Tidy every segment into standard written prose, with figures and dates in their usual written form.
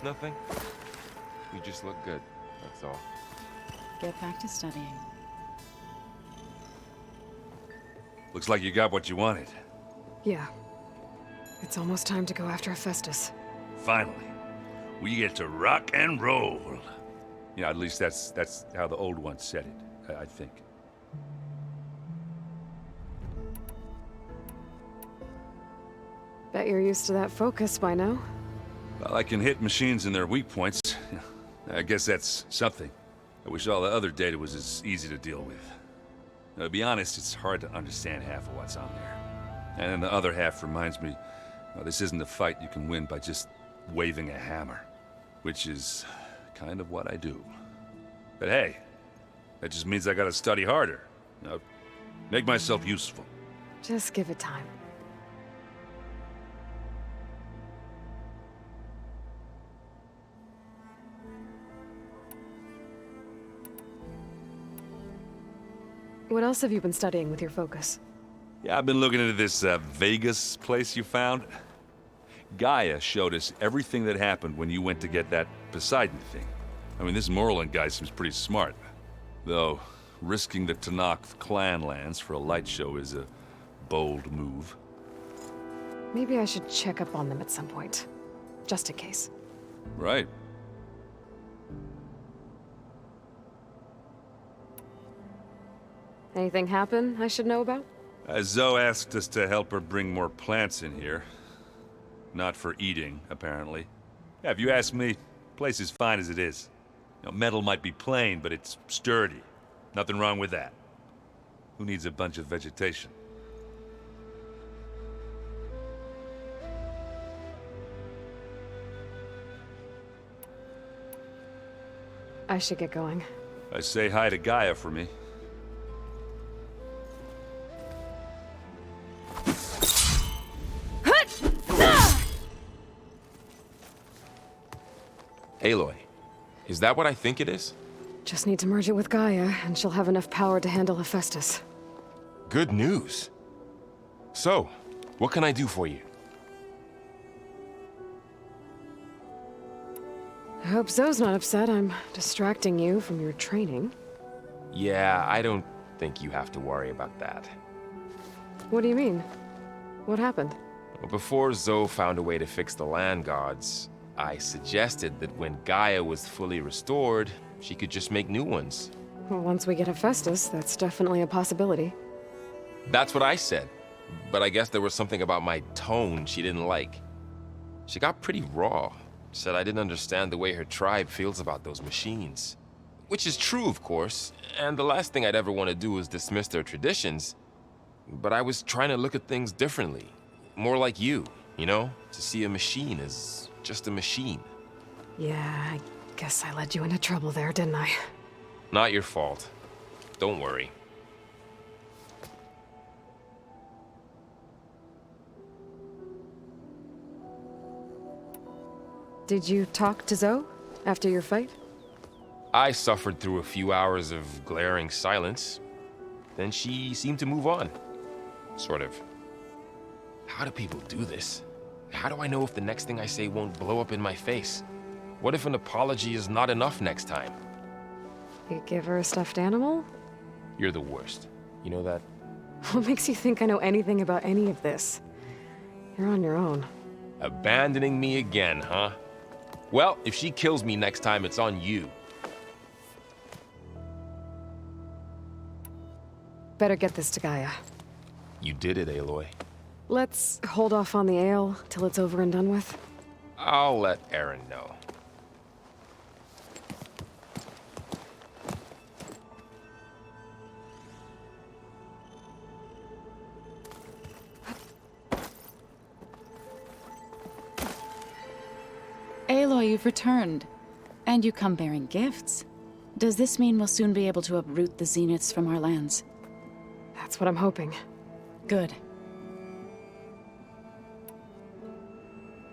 Nothing? You just look good, that's all. Get back to studying. Looks like you got what you wanted. Yeah. It's almost time to go after Hephaestus. Finally. We get to rock and roll. Yeah, at least that's how the old one said it, I think. Bet you're used to that focus by now. Well, I can hit machines in their weak points. I guess that's something. I wish all the other data was as easy to deal with. To be honest, it's hard to understand half of what's on there. And then the other half reminds me, well, this isn't a fight you can win by just waving a hammer. Which is kind of what I do. But hey, that just means I gotta study harder. You know, make myself useful. Just give it time. What else have you been studying with your focus? Yeah, I've been looking into this Vegas place you found. Gaia showed us everything that happened when you went to get that Poseidon thing. I mean, this Merlin guy seems pretty smart. Though, risking the Tanakh clan lands for a light show is a bold move. Maybe I should check up on them at some point. Just in case. Right. Anything happen I should know about? Zoe asked us to help her bring more plants in here. Not for eating, apparently. Yeah, if you ask me, the place is fine as it is. You know, metal might be plain, but it's sturdy. Nothing wrong with that. Who needs a bunch of vegetation? I should get going. I say hi to Gaia for me. Aloy, is that what I think it is? Just need to merge it with Gaia, and she'll have enough power to handle Hephaestus. Good news. So, what can I do for you? I hope Zoe's not upset I'm distracting you from your training. Yeah, I don't think you have to worry about that. What do you mean? What happened? Well, before Zoe found a way to fix the land gods, I suggested that when Gaia was fully restored, she could just make new ones. Well, once we get Hephaestus, that's definitely a possibility. That's what I said, but I guess there was something about my tone she didn't like. She got pretty raw, said I didn't understand the way her tribe feels about those machines. Which is true, of course, and the last thing I'd ever want to do is dismiss their traditions. But I was trying to look at things differently. More like you know? To see a machine as just a machine. Yeah, I guess I led you into trouble there, didn't I? Not your fault. Don't worry. Did you talk to Zoe after your fight? I suffered through a few hours of glaring silence. Then she seemed to move on. Sort of. How do people do this? How do I know if the next thing I say won't blow up in my face? What if an apology is not enough next time? You give her a stuffed animal? You're the worst. You know that? What makes you think I know anything about any of this? You're on your own. Abandoning me again, huh? Well, if she kills me next time, it's on you. Better get this to Gaia. You did it, Aloy. Let's hold off on the ale till it's over and done with. I'll let Aaron know. Aloy, you've returned. And you come bearing gifts. Does this mean we'll soon be able to uproot the Zeniths from our lands? That's what I'm hoping. Good.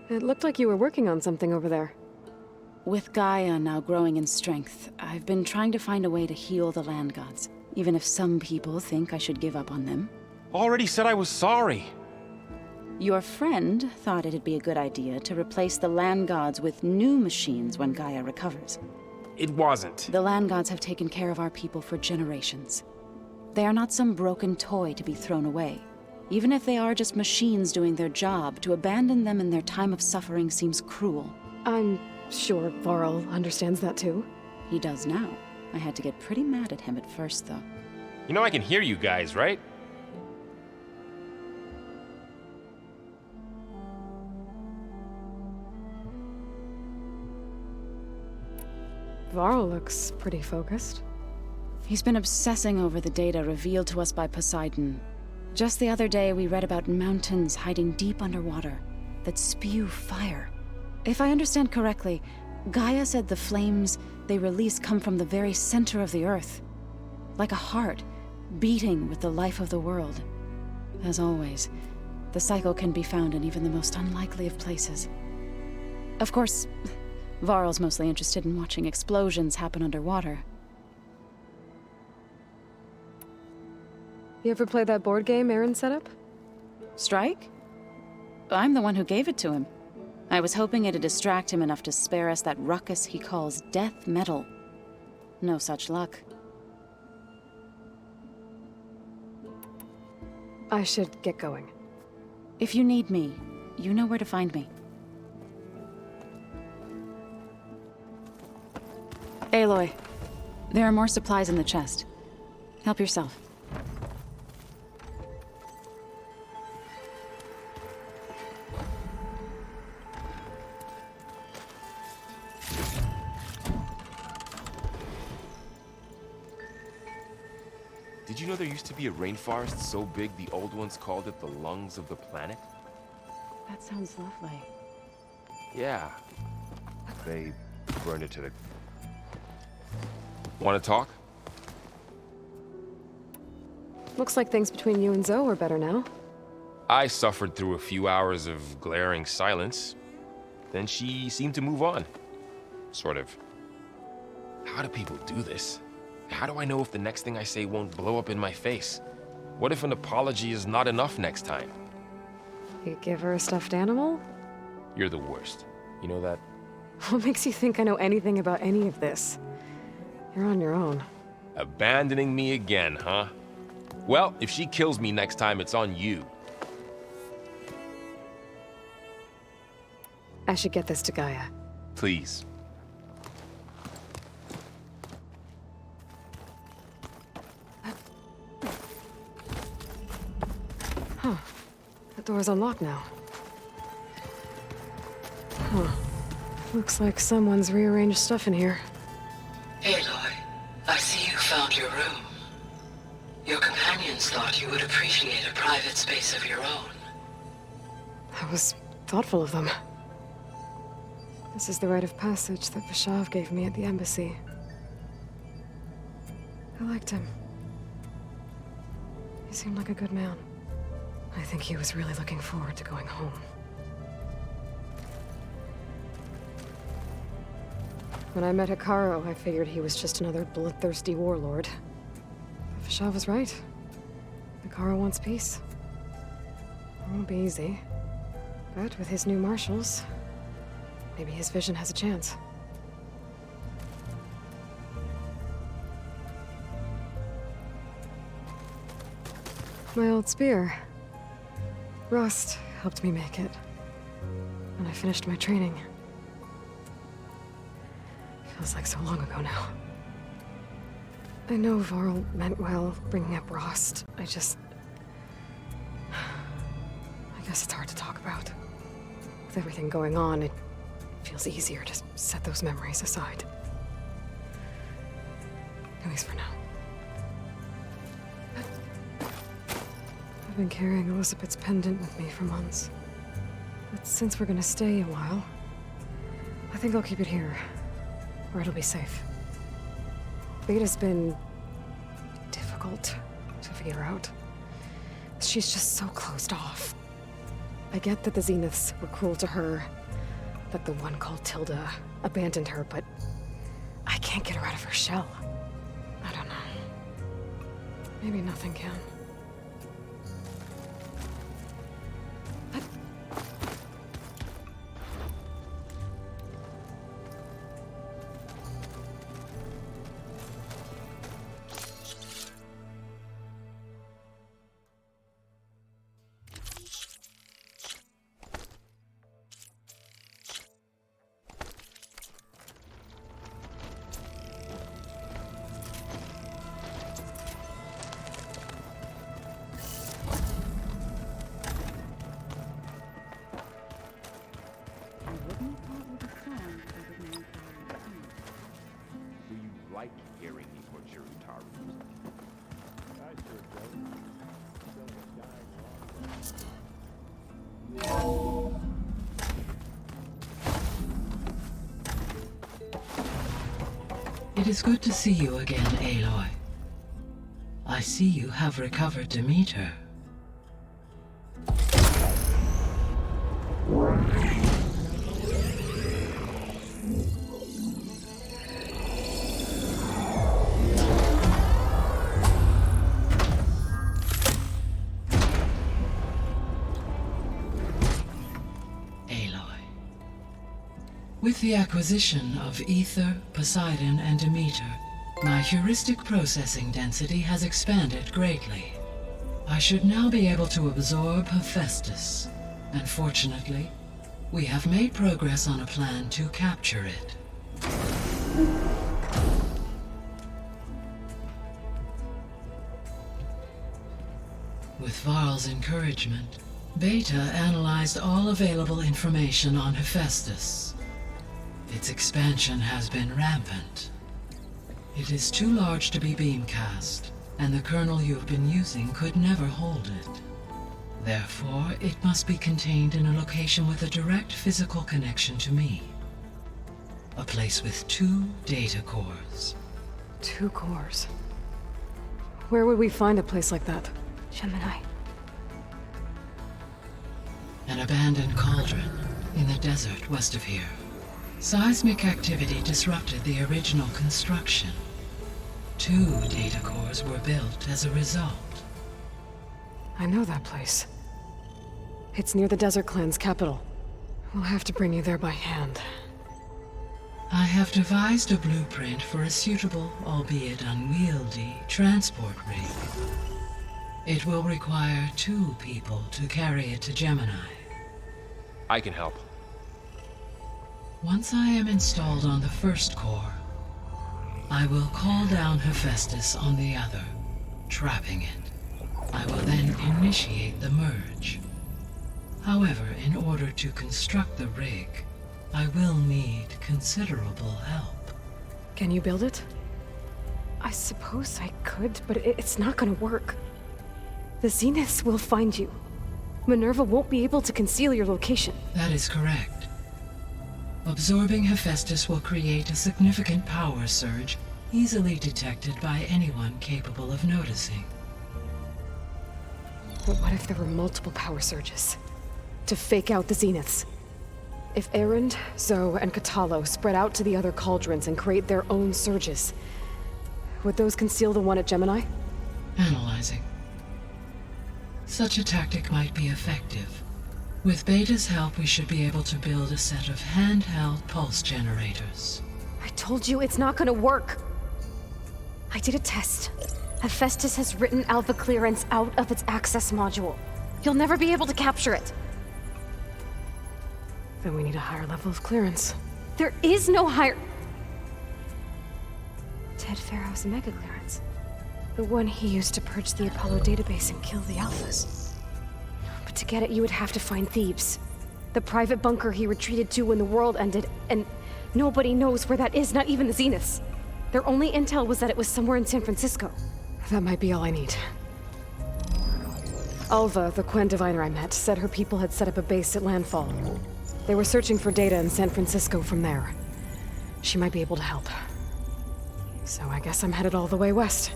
It looked like you were working on something over there. With Gaia now growing in strength, I've been trying to find a way to heal the land gods, even if some people think I should give up on them. Already said I was sorry. Your friend thought it'd be a good idea to replace the land gods with new machines when Gaia recovers. It wasn't. The land gods have taken care of our people for generations. They are not some broken toy to be thrown away. Even if they are just machines doing their job, to abandon them in their time of suffering seems cruel. I'm sure Varl understands that too. He does now. I had to get pretty mad at him at first, though. You know I can hear you guys, right? Varl looks pretty focused. He's been obsessing over the data revealed to us by Poseidon. Just the other day, we read about mountains hiding deep underwater that spew fire. If I understand correctly, Gaia said the flames they release come from the very center of the Earth. Like a heart, beating with the life of the world. As always, the cycle can be found in even the most unlikely of places. Of course, Varl's mostly interested in watching explosions happen underwater. You ever play that board game Aaron set up? Strike? I'm the one who gave it to him. I was hoping it'd distract him enough to spare us that ruckus he calls death metal. No such luck. I should get going. If you need me, you know where to find me. Aloy, there are more supplies in the chest. Help yourself. Did you know there used to be a rainforest so big the old ones called it the lungs of the planet? That sounds lovely. Yeah. They burned it to the... Want to talk? Looks like things between you and Zoe are better now. I suffered through a few hours of glaring silence. Then she seemed to move on. Sort of. How do people do this? How do I know if the next thing I say won't blow up in my face? What if an apology is not enough next time? You give her a stuffed animal? You're the worst. You know that? What makes you think I know anything about any of this? You're on your own. Abandoning me again, huh? Well, if she kills me next time, it's on you. I should get this to Gaia. Please. Huh. The door's unlocked now. Huh. Looks like someone's rearranged stuff in here. Aloy, I see you found your room. Your companions thought you would appreciate a private space of your own. That was thoughtful of them. This is the rite of passage that Vishav gave me at the embassy. I liked him. He seemed like a good man. I think he was really looking forward to going home. When I met Hikaru, I figured he was just another bloodthirsty warlord. But Vishav was right. Hikaru wants peace. It won't be easy. But with his new marshals, maybe his vision has a chance. My old spear. Rust helped me make it. When I finished my training. Feels like so long ago now. I know Varl meant well bringing up Rost. I guess it's hard to talk about. With everything going on, it feels easier to set those memories aside. At least for now. I've been carrying Elizabeth's pendant with me for months. But since we're gonna stay a while, I think I'll keep it here, where it'll be safe. Beta's been difficult to figure out. She's just so closed off. I get that the Zeniths were cruel to her, that the one called Tilda abandoned her, but I can't get her out of her shell. I don't know. Maybe nothing can. like hearing Ikojiru Taru's. It is good to see you again, Aloy. I see you have recovered Demeter. With the acquisition of Ether, Poseidon, and Demeter, my heuristic processing density has expanded greatly. I should now be able to absorb Hephaestus, and fortunately, we have made progress on a plan to capture it. With Varl's encouragement, Beta analyzed all available information on Hephaestus. Its expansion has been rampant. It is too large to be beamcast, and the kernel you've been using could never hold it. Therefore, it must be contained in a location with a direct physical connection to me. A place with 2 data cores. 2 cores. Where would we find a place like that? Gemini. An abandoned cauldron in the desert west of here. Seismic activity disrupted the original construction. 2 data cores were built as a result. I know that place. It's near the Desert Clan's capital. We'll have to bring you there by hand. I have devised a blueprint for a suitable, albeit unwieldy, transport rig. It will require 2 people to carry it to Gemini. I can help. Once I am installed on the first core, I will call down Hephaestus on the other, trapping it. I will then initiate the merge. However, in order to construct the rig, I will need considerable help. Can you build it? I suppose I could, but it's not gonna work. The Zeniths will find you. Minerva won't be able to conceal your location. That is correct. Absorbing Hephaestus will create a significant power surge, easily detected by anyone capable of noticing. But what if there were multiple power surges? To fake out the Zeniths? If Erend, Zoe, and Katalo spread out to the other cauldrons and create their own surges, would those conceal the one at Gemini? Analyzing. Such a tactic might be effective. With Beta's help, we should be able to build a set of handheld pulse generators. I told you it's not gonna work! I did a test. Hephaestus has written Alpha clearance out of its access module. You'll never be able to capture it. Then we need a higher level of clearance. There is no higher... Ted Pharaoh's mega clearance. The one he used to purge the Apollo database and kill the Alphas. But to get it, you would have to find Thebes. The private bunker he retreated to when the world ended, and nobody knows where that is, not even the Zeniths. Their only intel was that it was somewhere in San Francisco. That might be all I need. Alva, the Quen diviner I met, said her people had set up a base at landfall. They were searching for data in San Francisco from there. She might be able to help. So I guess I'm headed all the way west.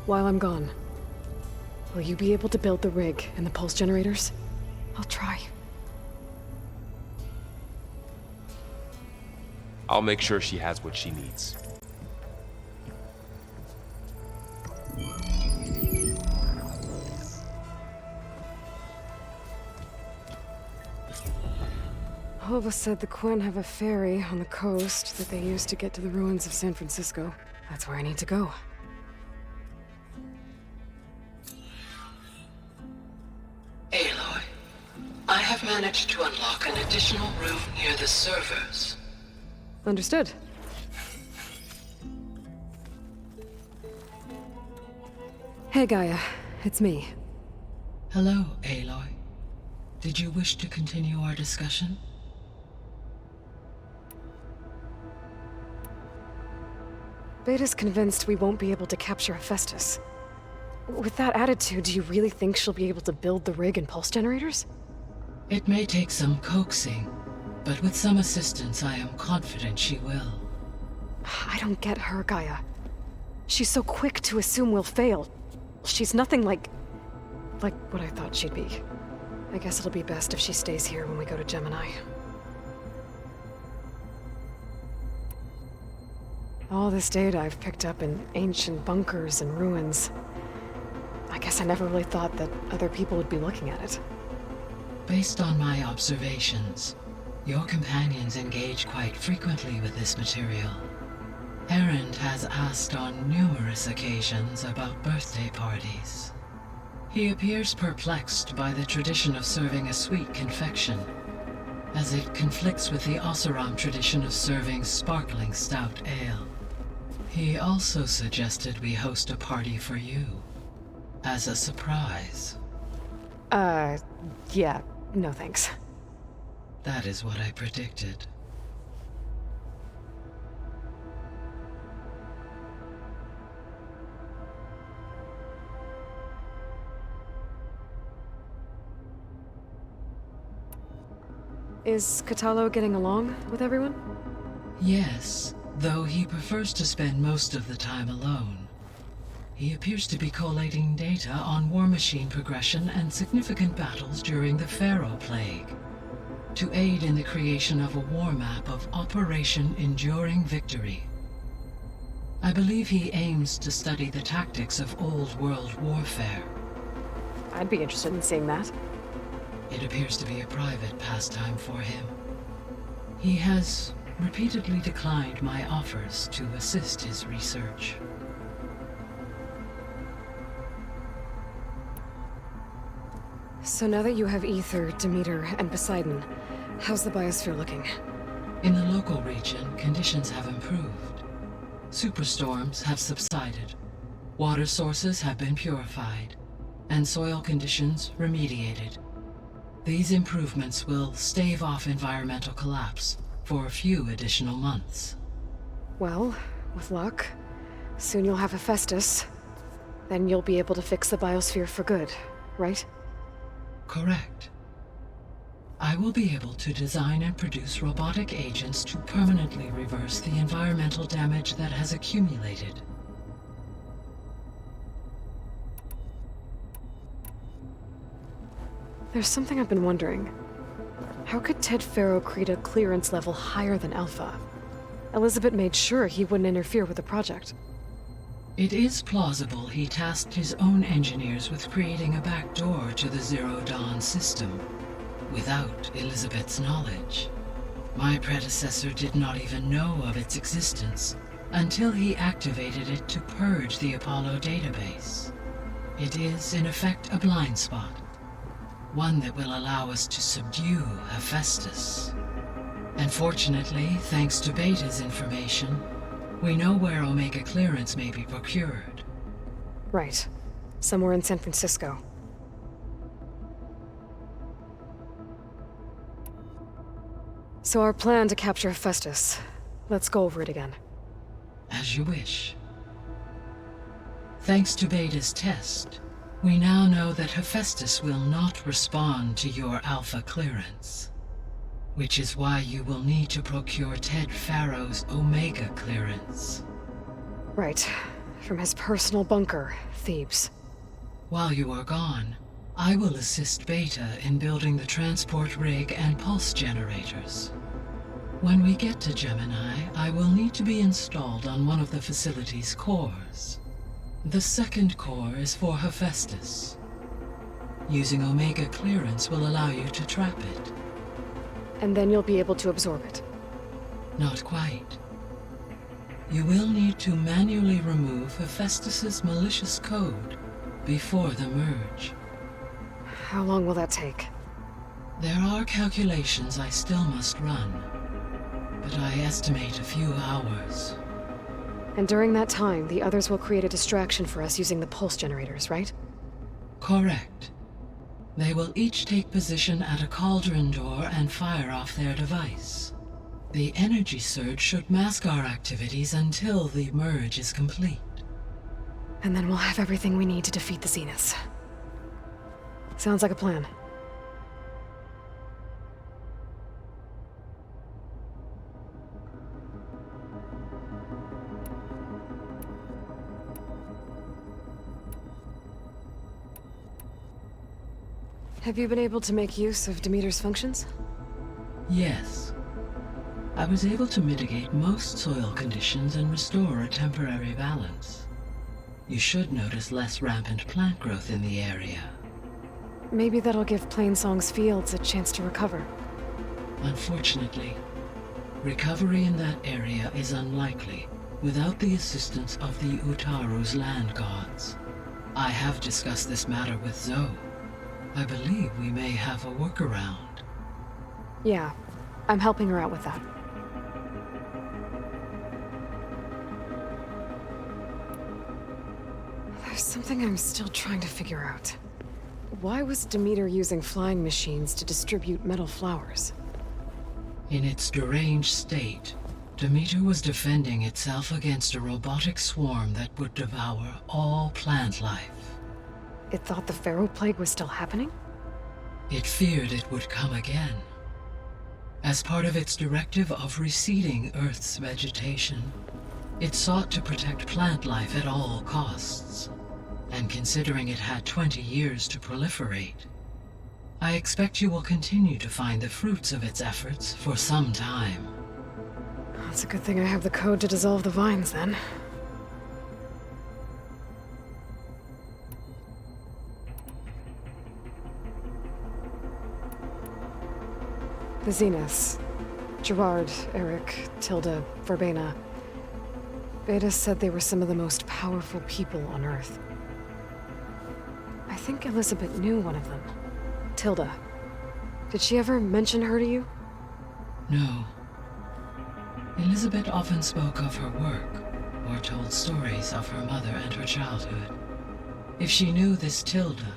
While I'm gone, will you be able to build the rig and the pulse generators? I'll try. I'll make sure she has what she needs. Alva said the Quen have a ferry on the coast that they use to get to the ruins of San Francisco. That's where I need to go. Aloy, I have managed to unlock an additional room near the servers. Understood. Hey, Gaia. It's me. Hello, Aloy. Did you wish to continue our discussion? Beta's convinced we won't be able to capture Hephaestus. With that attitude, do you really think she'll be able to build the rig and pulse generators? It may take some coaxing, but with some assistance, I am confident she will. I don't get her, Gaia. She's so quick to assume we'll fail. She's nothing like what I thought she'd be. I guess it'll be best if she stays here when we go to Gemini. All this data I've picked up in ancient bunkers and ruins. I guess I never really thought that other people would be looking at it. Based on my observations, your companions engage quite frequently with this material. Erend has asked on numerous occasions about birthday parties. He appears perplexed by the tradition of serving a sweet confection, as it conflicts with the Oseram tradition of serving sparkling stout ale. He also suggested we host a party for you, as a surprise. Yeah, no thanks. That is what I predicted. Is Katalo getting along with everyone? Yes, though he prefers to spend most of the time alone. He appears to be collating data on war machine progression and significant battles during the Pharaoh Plague, to aid in the creation of a war map of Operation Enduring Victory. I believe he aims to study the tactics of Old World warfare. I'd be interested in seeing that. It appears to be a private pastime for him. He has repeatedly declined my offers to assist his research. So now that you have Ether, Demeter, and Poseidon, how's the biosphere looking? In the local region, conditions have improved. Superstorms have subsided, water sources have been purified, and soil conditions remediated. These improvements will stave off environmental collapse for a few additional months. Well, with luck, soon you'll have Hephaestus. Then you'll be able to fix the biosphere for good, right? Correct. I will be able to design and produce robotic agents to permanently reverse the environmental damage that has accumulated. There's something I've been wondering. How could Ted Faro create a clearance level higher than Alpha? Elizabeth made sure he wouldn't interfere with the project. It is plausible he tasked his own engineers with creating a backdoor to the Zero Dawn system, without Elizabeth's knowledge. My predecessor did not even know of its existence until he activated it to purge the Apollo database. It is, in effect, a blind spot. One that will allow us to subdue Hephaestus. And fortunately, thanks to Beta's information, we know where Omega clearance may be procured. Right. Somewhere in San Francisco. So our plan to capture Hephaestus. Let's go over it again. As you wish. Thanks to Beta's test, we now know that Hephaestus will not respond to your Alpha clearance. Which is why you will need to procure Ted Faro's Omega clearance. Right. From his personal bunker, Thebes. While you are gone, I will assist Beta in building the transport rig and pulse generators. When we get to Gemini, I will need to be installed on one of the facility's cores. The second core is for Hephaestus. Using Omega clearance will allow you to trap it. And then you'll be able to absorb it. Not quite. You will need to manually remove Hephaestus's malicious code before the merge. How long will that take? There are calculations I still must run, but I estimate a few hours. And during that time, the others will create a distraction for us using the pulse generators, right? Correct. They will each take position at a cauldron door and fire off their device. The energy surge should mask our activities until the merge is complete. And then we'll have everything we need to defeat the Zeniths. Sounds like a plan. Have you been able to make use of Demeter's functions? Yes. I was able to mitigate most soil conditions and restore a temporary balance. You should notice less rampant plant growth in the area. Maybe that'll give Plainsong's fields a chance to recover. Unfortunately, recovery in that area is unlikely without the assistance of the Utaru's land gods. I have discussed this matter with Zoe. I believe we may have a workaround. Yeah, I'm helping her out with that. There's something I'm still trying to figure out. Why was Demeter using flying machines to distribute metal flowers? In its deranged state, Demeter was defending itself against a robotic swarm that would devour all plant life. It thought the Pharaoh Plague was still happening? It feared it would come again. As part of its directive of receding Earth's vegetation, it sought to protect plant life at all costs. And considering it had 20 years to proliferate, I expect you will continue to find the fruits of its efforts for some time. It's a good thing I have the code to dissolve the vines, then. The Zeniths. Gerard, Eric, Tilda, Verbena. Beta said they were some of the most powerful people on Earth. I think Elizabeth knew one of them. Tilda. Did she ever mention her to you? No. Elizabeth often spoke of her work, or told stories of her mother and her childhood. If she knew this Tilda,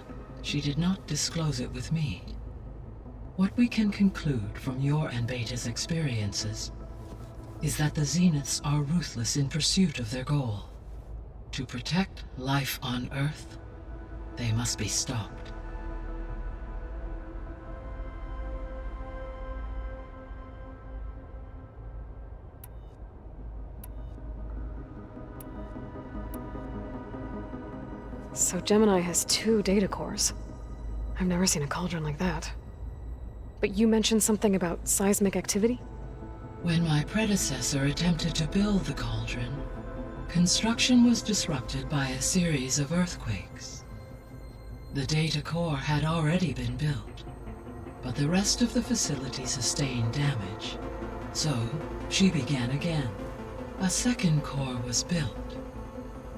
she did not disclose it with me. What we can conclude from your and Beta's experiences is that the Zeniths are ruthless in pursuit of their goal. To protect life on Earth, they must be stopped. So Gemini has 2 data cores. I've never seen a cauldron like that. But you mentioned something about seismic activity? When my predecessor attempted to build the cauldron, construction was disrupted by a series of earthquakes. The data core had already been built, but the rest of the facility sustained damage. So, she began again. A second core was built.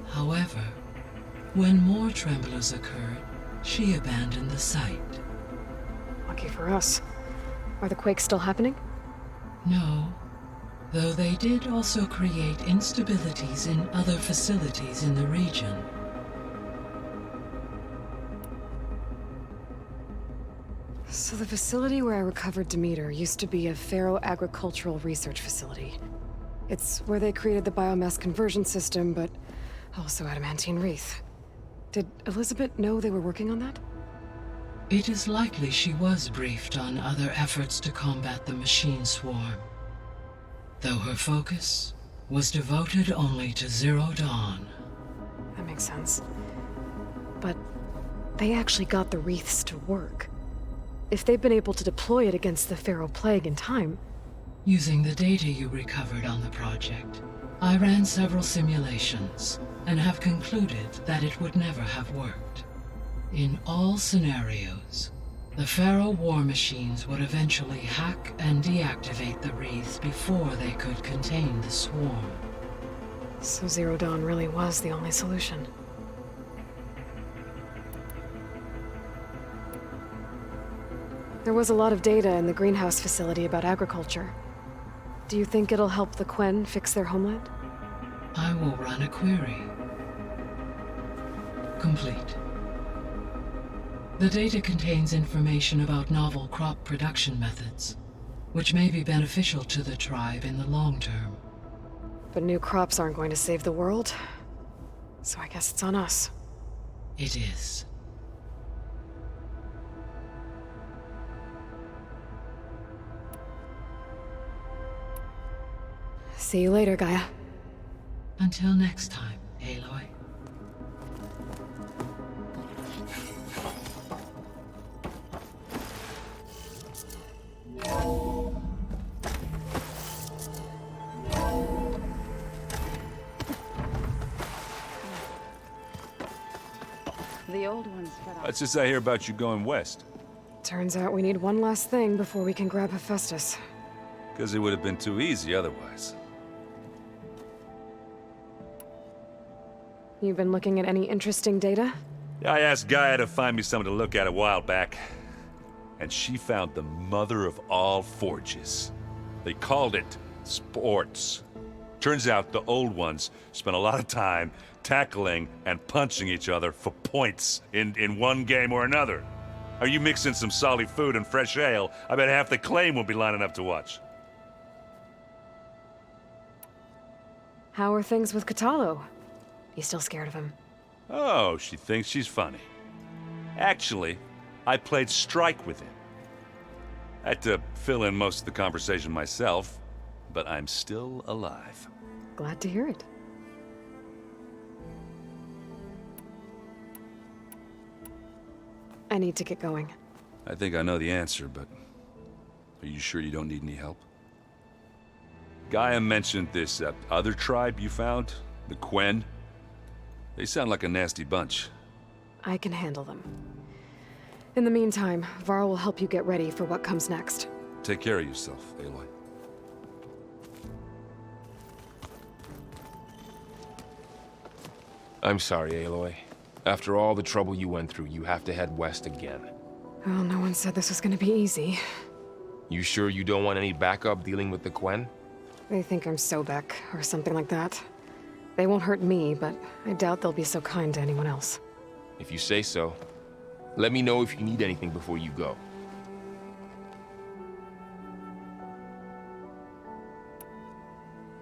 However, when more tremblers occurred, she abandoned the site. Lucky for us. Are the quakes still happening? No, though they did also create instabilities in other facilities in the region. So the facility where I recovered Demeter used to be a Pharaoh agricultural research facility. It's where they created the biomass conversion system, but also adamantine wreath. Did Elizabeth know they were working on that? It is likely she was briefed on other efforts to combat the machine swarm, though her focus was devoted only to Zero Dawn. That makes sense. But they actually got the wreaths to work. If they've been able to deploy it against the Pharaoh Plague in time... Using the data you recovered on the project, I ran several simulations and have concluded that it would never have worked. In all scenarios, the Pharaoh war machines would eventually hack and deactivate the wreaths before they could contain the swarm. So Zero Dawn really was the only solution. There was a lot of data in the greenhouse facility about agriculture. Do you think it'll help the Quen fix their homeland? I will run a query. Complete. The data contains information about novel crop production methods. which may be beneficial to the tribe in the long term. But new crops aren't going to save the world, so I guess it's on us. It is. See you later, Gaia. Until next time, Aloy. The old ones fed off. What's this I hear about you going west? Turns out we need one last thing before we can grab Hephaestus. Because it would have been too easy otherwise. You've been looking at any interesting data? I asked Gaia to find me something to look at a while back, and she found the mother of all forges. They called it sports. Turns out the old ones spent a lot of time tackling and punching each other for points in one game or another. Are you mixing some solid food and fresh ale? I bet half the claim will be lining up to watch. How are things with Katalo? You still scared of him? Oh, she thinks she's funny. Actually, I played strike with him. I had to fill in most of the conversation myself, but I'm still alive. Glad to hear it. I need to get going. I think I know the answer, but are you sure you don't need any help? Gaia mentioned this other tribe you found, the Quen. They sound like a nasty bunch. I can handle them. In the meantime, Varl will help you get ready for what comes next. Take care of yourself, Aloy. I'm sorry, Aloy. After all the trouble you went through, you have to head west again. Well, no one said this was gonna be easy. You sure you don't want any backup dealing with the Quen? They think I'm Sobek, or something like that. They won't hurt me, but I doubt they'll be so kind to anyone else. If you say so. Let me know if you need anything before you go.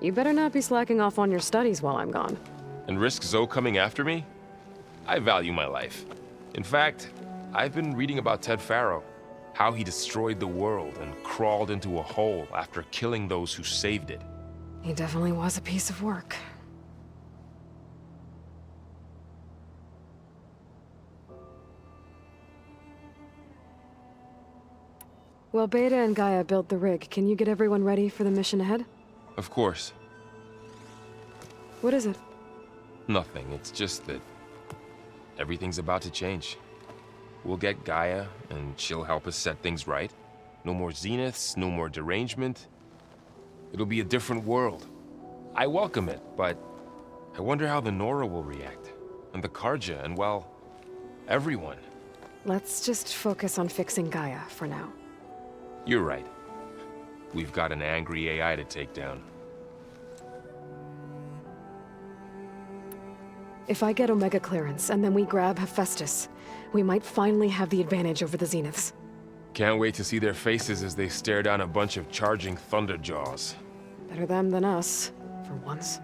You better not be slacking off on your studies while I'm gone. And risk Zoe coming after me? I value my life. In fact, I've been reading about Ted Faro. How he destroyed the world and crawled into a hole after killing those who saved it. He definitely was a piece of work. Well, Beta and Gaia built the rig. Can you get everyone ready for the mission ahead? Of course. What is it? Nothing. It's just that everything's about to change. We'll get Gaia, and she'll help us set things right. No more Zeniths, no more derangement. It'll be a different world. I welcome it, but I wonder how the Nora will react. And the Karja, and well, everyone. Let's just focus on fixing Gaia for now. You're right. We've got an angry AI to take down. If I get Omega clearance, and then we grab Hephaestus, we might finally have the advantage over the Zeniths. Can't wait to see their faces as they stare down a bunch of charging Thunderjaws. Better them than us, for once.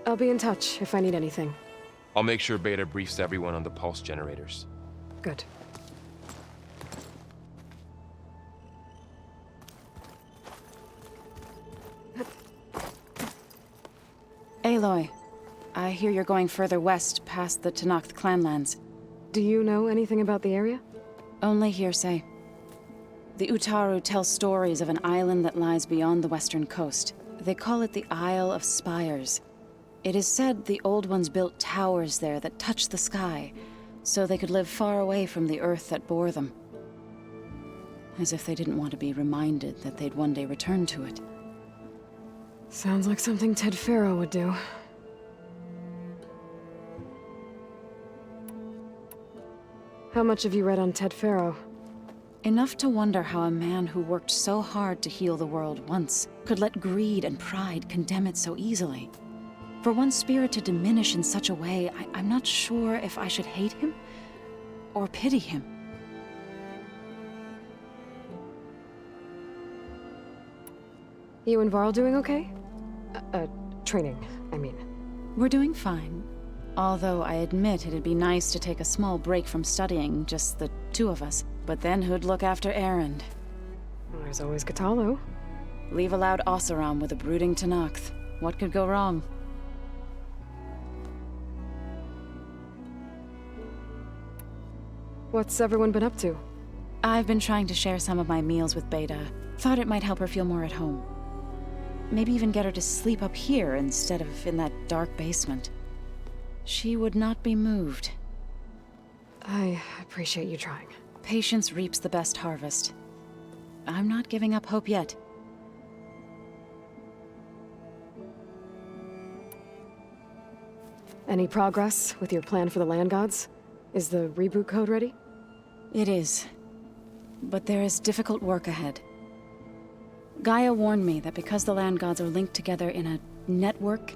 I'll be in touch if I need anything. I'll make sure Beta briefs everyone on the pulse generators. Good. Aloy, I hear you're going further west past the Tenakth clanlands. Do you know anything about the area? Only hearsay. The Utaru tell stories of an island that lies beyond the western coast. They call it the Isle of Spires. It is said the Old Ones built towers there that touch the sky, so they could live far away from the earth that bore them. As if they didn't want to be reminded that they'd one day return to it. Sounds like something Ted Faro would do. How much have you read on Ted Faro? Enough to wonder how a man who worked so hard to heal the world once could let greed and pride condemn it so easily. For one's spirit to diminish in such a way, I'm not sure if I should hate him or pity him. You and Varl doing okay? Training, I mean. We're doing fine. Although I admit it'd be nice to take a small break from studying, just the two of us. But then who'd look after Erend? There's always Katalo. Leave a loud Oseram with a brooding Tenakth. What could go wrong? What's everyone been up to? I've been trying to share some of my meals with Beta. Thought it might help her feel more at home. Maybe even get her to sleep up here instead of in that dark basement. She would not be moved. I appreciate you trying. Patience reaps the best harvest. I'm not giving up hope yet. Any progress with your plan for the land gods? Is the reboot code ready? It is. But there is difficult work ahead. Gaia warned me that because the land gods are linked together in a network,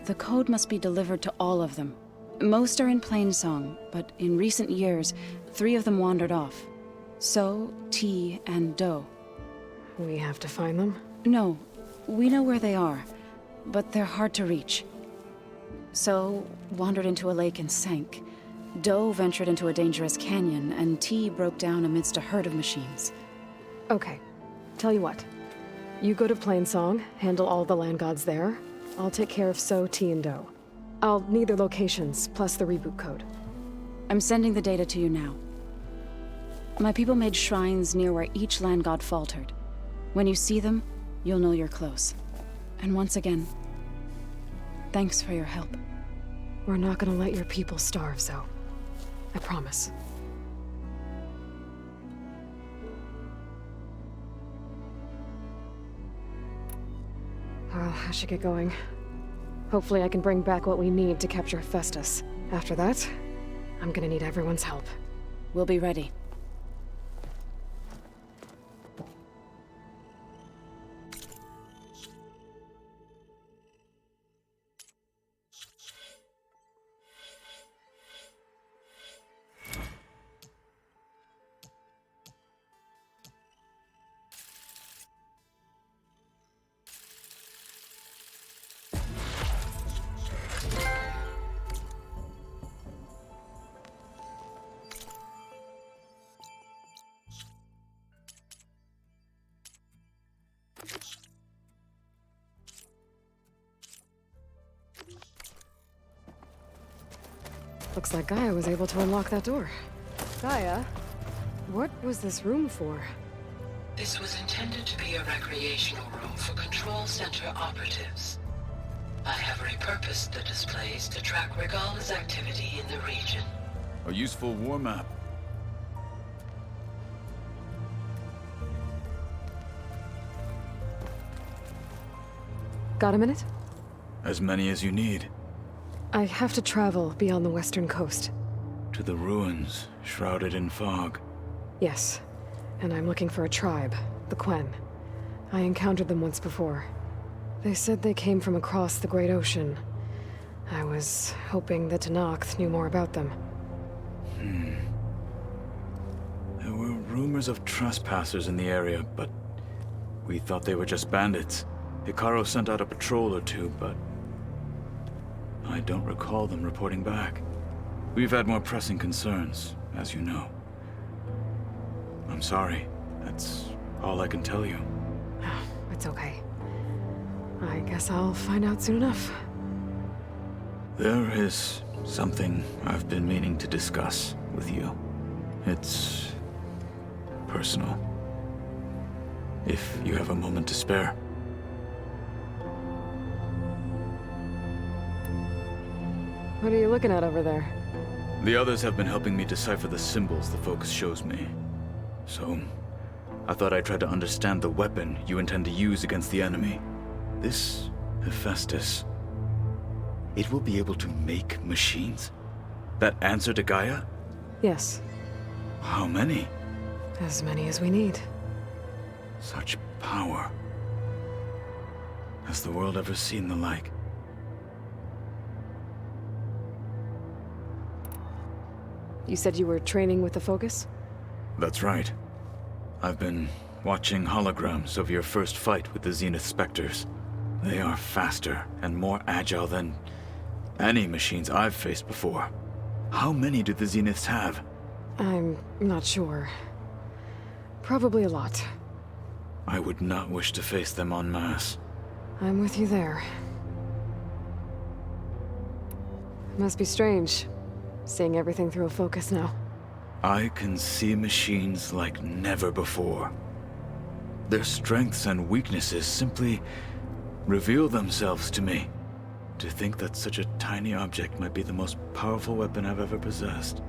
the code must be delivered to all of them. Most are in Plainsong, but in recent years, 3 of them wandered off. So, T, and Do. We have to find them? No, we know where they are, but they're hard to reach. So, wandered into a lake and sank. Do ventured into a dangerous canyon, and T broke down amidst a herd of machines. Okay. Tell you what. You go to Plainsong, handle all the land gods there. I'll take care of So, T, and Do. I'll need their locations, plus the reboot code. I'm sending the data to you now. My people made shrines near where each land god faltered. When you see them, you'll know you're close. And once again, thanks for your help. We're not gonna let your people starve, Zo. I promise. Well, I should get going. Hopefully I can bring back what we need to capture Hephaestus. After that, I'm gonna need everyone's help. We'll be ready. Looks like Gaia was able to unlock that door. Gaia? What was this room for? This was intended to be a recreational room for Control Center operatives. I have repurposed the displays to track Regala's activity in the region. A useful war map. Got a minute? As many as you need. I have to travel beyond the western coast. To the ruins, shrouded in fog. Yes, and I'm looking for a tribe, the Quen. I encountered them once before. They said they came from across the Great Ocean. I was hoping that Tenakth knew more about them. There were rumors of trespassers in the area, but we thought they were just bandits. Hikaru sent out a patrol or two, but I don't recall them reporting back. We've had more pressing concerns, as you know. I'm sorry. That's all I can tell you. It's okay. I guess I'll find out soon enough. There is something I've been meaning to discuss with you. It's personal. If you have a moment to spare. What are you looking at over there? The others have been helping me decipher the symbols the Focus shows me. So, I thought I'd try to understand the weapon you intend to use against the enemy. This Hephaestus. It will be able to make machines? That answer to Gaia? Yes, How many? as many as we need. Such power. Has the world ever seen the like? You said you were training with the Focus? That's right. I've been watching holograms of your first fight with the Zenith Spectres. They are faster and more agile than any machines I've faced before. How many do the Zeniths have? I'm not sure. Probably a lot. I would not wish to face them en masse. I'm with you there. Must be strange, seeing everything through a focus now. I can see machines like never before. Their strengths and weaknesses simply reveal themselves to me. To think that such a tiny object might be the most powerful weapon I've ever possessed.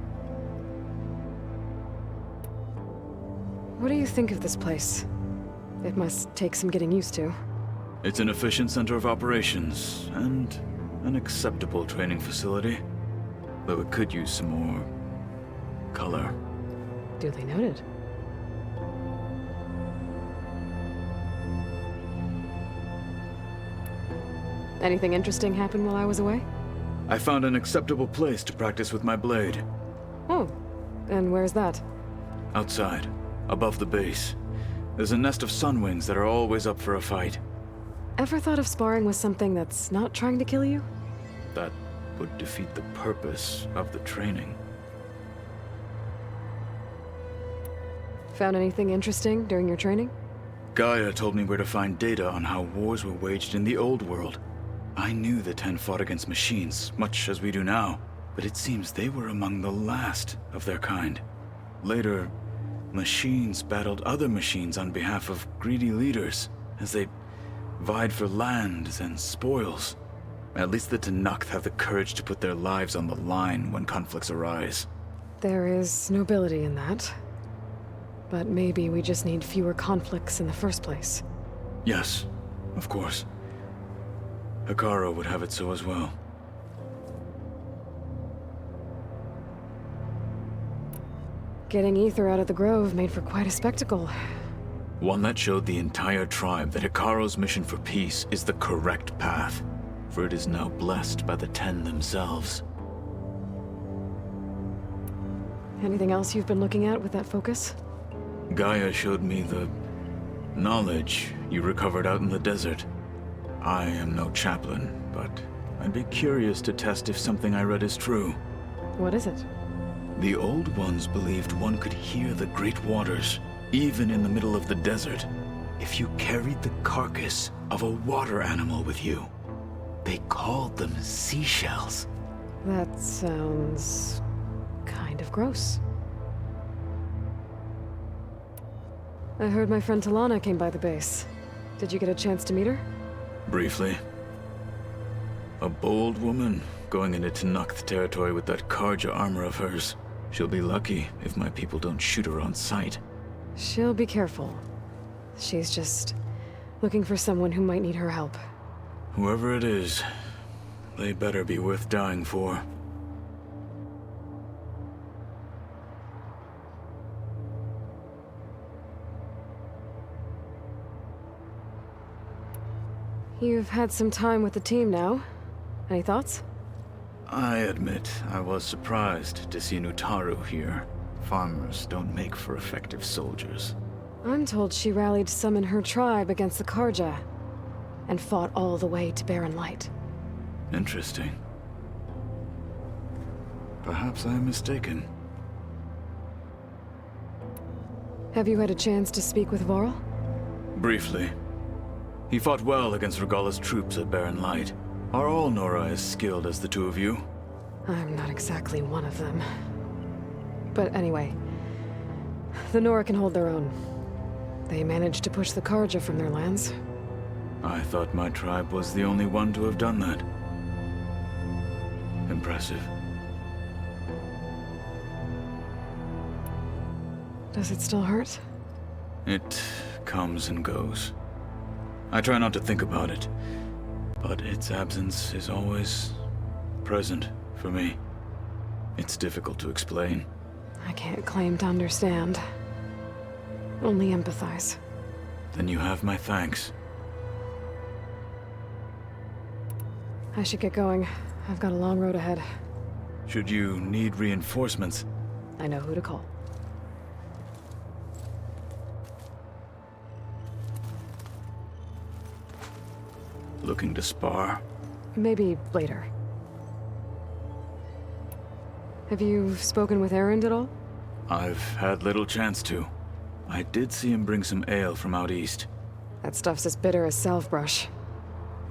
What do you think of this place? It must take some getting used to. It's an efficient center of operations, and an acceptable training facility. Though it could use some more color. Duly noted. Anything interesting happen while I was away? I found an acceptable place to practice with my blade. Oh, and where's that? Outside, above the base. There's a nest of sunwings that are always up for a fight. Ever thought of sparring with something that's not trying to kill you? That would defeat the purpose of the training. Found anything interesting during your training? Gaia told me where to find data on how wars were waged in the old world. I knew the Ten fought against machines, much as we do now, but it seems they were among the last of their kind. Later, machines battled other machines on behalf of greedy leaders, as they vied for lands and spoils. At least the Tenakth have the courage to put their lives on the line when conflicts arise. There is nobility in that. But maybe we just need fewer conflicts in the first place. Yes, of course. Hekarro would have it so as well. Getting Ether out of the Grove made for quite a spectacle. One that showed the entire tribe that Hekarro's mission for peace is the correct path, for it is now blessed by the Ten themselves. Anything else you've been looking at with that focus? Gaia showed me the knowledge you recovered out in the desert. I am no chaplain, but I'd be curious to test if something I read is true. What is it? The Old Ones believed one could hear the great waters, even in the middle of the desert, if you carried the carcass of a water animal with you. They called them seashells. That sounds kind of gross. I heard my friend Talana came by the base. Did you get a chance to meet her? Briefly. A bold woman going into Tenakth territory with that Karja armor of hers. She'll be lucky if my people don't shoot her on sight. She'll be careful. She's just looking for someone who might need her help. Whoever it is, they better be worth dying for. You've had some time with the team now. Any thoughts? I admit I was surprised to see Nutaru here. Farmers don't make for effective soldiers. I'm told she rallied some in her tribe against the Karja, and fought all the way to Barren Light. Interesting. Perhaps I am mistaken. Have you had a chance to speak with Varl? Briefly. He fought well against Regalla's troops at Barren Light. Are all Nora as skilled as the two of you? I'm not exactly one of them. But anyway, the Nora can hold their own. They managed to push the Karja from their lands. I thought my tribe was the only one to have done that. Impressive. Does it still hurt? It comes and goes. I try not to think about it, but its absence is always present for me. It's difficult to explain. I can't claim to understand. Only empathize. Then you have my thanks. I should get going. I've got a long road ahead. Should you need reinforcements, I know who to call. Looking to spar? Maybe later. Have you spoken with Erend at all? I've had little chance to. I did see him bring some ale from out east. That stuff's as bitter as salve-brush.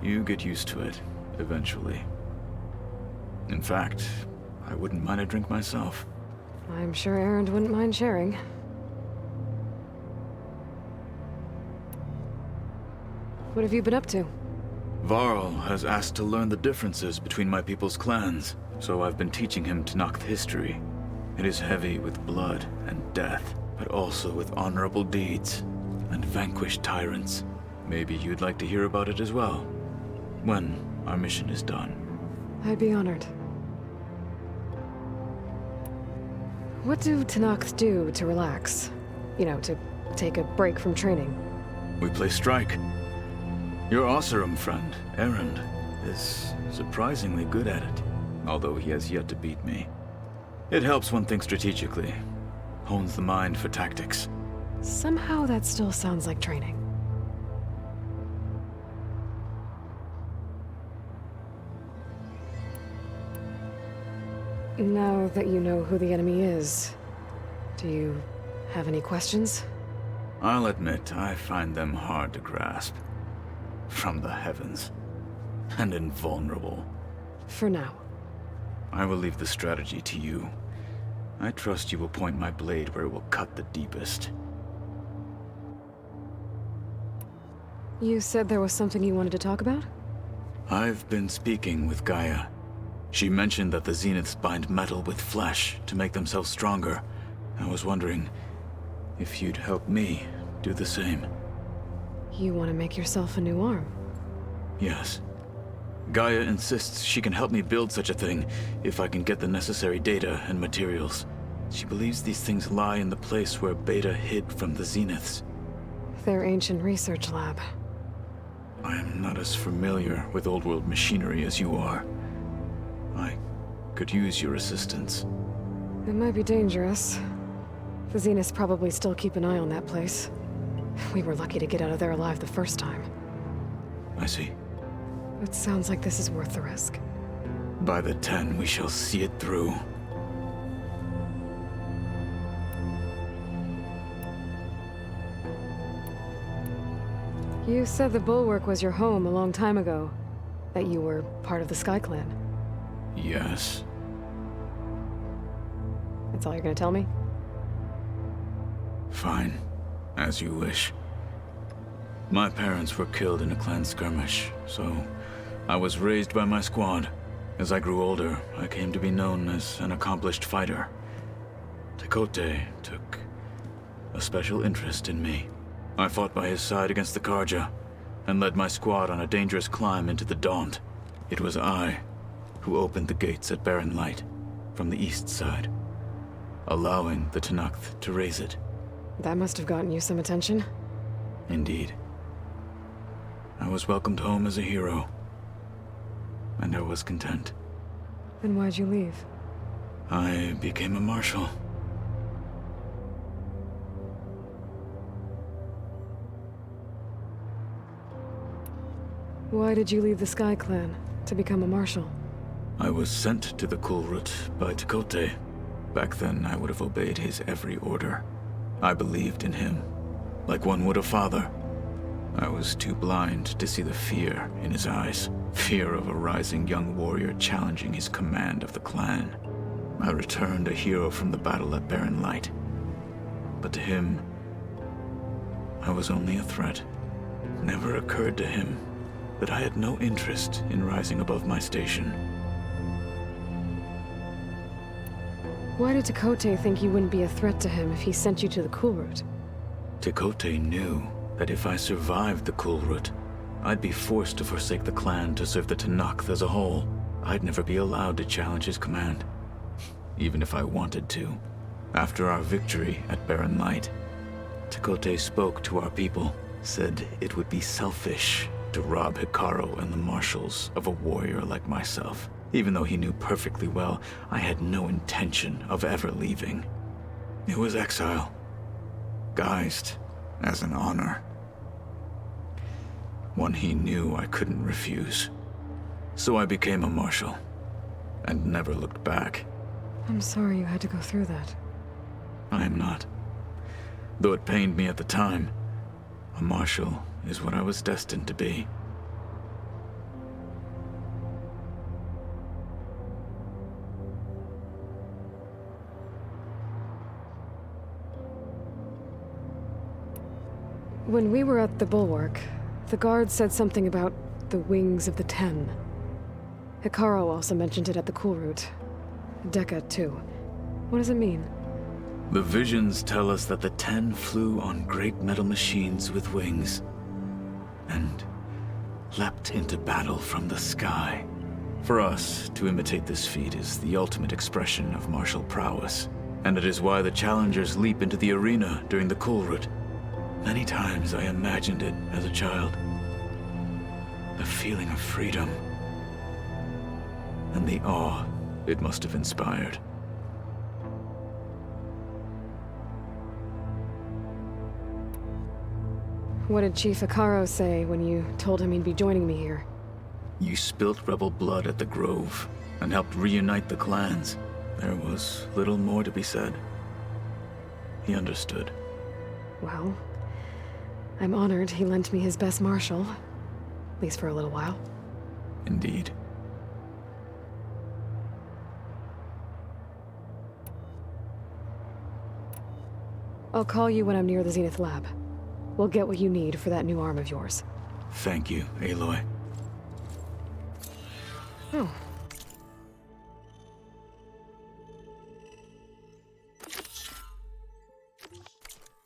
You get used to it, eventually. In fact, I wouldn't mind a drink myself. I'm sure Erend wouldn't mind sharing. What have you been up to? Varl has asked to learn the differences between my people's clans, so I've been teaching him Tenakth history. It is heavy with blood and death, but also with honorable deeds and vanquished tyrants. Maybe you'd like to hear about it as well, when our mission is done. I'd be honored. What do Tenakth do to relax? You know, to take a break from training? We play strike. Your Oseram friend, Erend, is surprisingly good at it, although he has yet to beat me. It helps one think strategically, hones the mind for tactics. Somehow that still sounds like training. Now that you know who the enemy is, do you have any questions? I'll admit, I find them hard to grasp. From the heavens. And invulnerable. For now. I will leave the strategy to you. I trust you will point my blade where it will cut the deepest. You said there was something you wanted to talk about? I've been speaking with Gaia. She mentioned that the Zeniths bind metal with flesh to make themselves stronger. I was wondering if you'd help me do the same. You want to make yourself a new arm? Yes. Gaia insists she can help me build such a thing if I can get the necessary data and materials. She believes these things lie in the place where Beta hid from the Zeniths. Their ancient research lab. I am not as familiar with old world machinery as you are. I could use your assistance. It might be dangerous. The Zeniths probably still keep an eye on that place. We were lucky to get out of there alive the first time. I see. It sounds like this is worth the risk. By the 10, we shall see it through. You said the Bulwark was your home a long time ago. That you were part of the Sky Clan. Yes. That's all you're gonna tell me? Fine. As you wish. My parents were killed in a clan skirmish, so I was raised by my squad. As I grew older, I came to be known as an accomplished fighter. Tekote took a special interest in me. I fought by his side against the Karja, and led my squad on a dangerous climb into the Daunt. It was I who opened the gates at Barren Light, from the east side, allowing the Tenakth to raise it. That must have gotten you some attention. Indeed. I was welcomed home as a hero, and I was content. Then why'd you leave? I became a marshal. Why did you leave the Sky Clan to become a marshal? I was sent to the Kulrut by Tekote. Back then, I would have obeyed his every order. I believed in him, like one would a father. I was too blind to see the fear in his eyes. Fear of a rising young warrior challenging his command of the clan. I returned a hero from the battle at Barren Light. But to him, I was only a threat. Never occurred to him that I had no interest in rising above my station. Why did Tekote think you wouldn't be a threat to him if he sent you to the Kulrut? Tekote knew that if I survived the Kulrut, I'd be forced to forsake the clan to serve the Tenakth as a whole. I'd never be allowed to challenge his command, even if I wanted to. After our victory at Barren Light, Tekote spoke to our people, said it would be selfish to rob Hikaru and the marshals of a warrior like myself. Even though he knew perfectly well I had no intention of ever leaving. It was exile, guised as an honor. One he knew I couldn't refuse. So I became a marshal, and never looked back. I'm sorry you had to go through that. I am not. Though it pained me at the time, a marshal is what I was destined to be. When we were at the Bulwark, the guards said something about the Wings of the Ten. Hikaru also mentioned it at the Cool Route. Dekka, too. What does it mean? The visions tell us that the Ten flew on great metal machines with wings, and leapt into battle from the sky. For us, to imitate this feat is the ultimate expression of martial prowess, and it is why the challengers leap into the arena during the Cool Route. Many times I imagined it as a child. The feeling of freedom, and the awe it must have inspired. What did Chief Hikaru say when you told him he'd be joining me here? You spilt rebel blood at the Grove, and helped reunite the clans. There was little more to be said. He understood. Well, I'm honored he lent me his best marshal. At least for a little while. Indeed. I'll call you when I'm near the Zenith lab. We'll get what you need for that new arm of yours. Thank you, Aloy. Oh.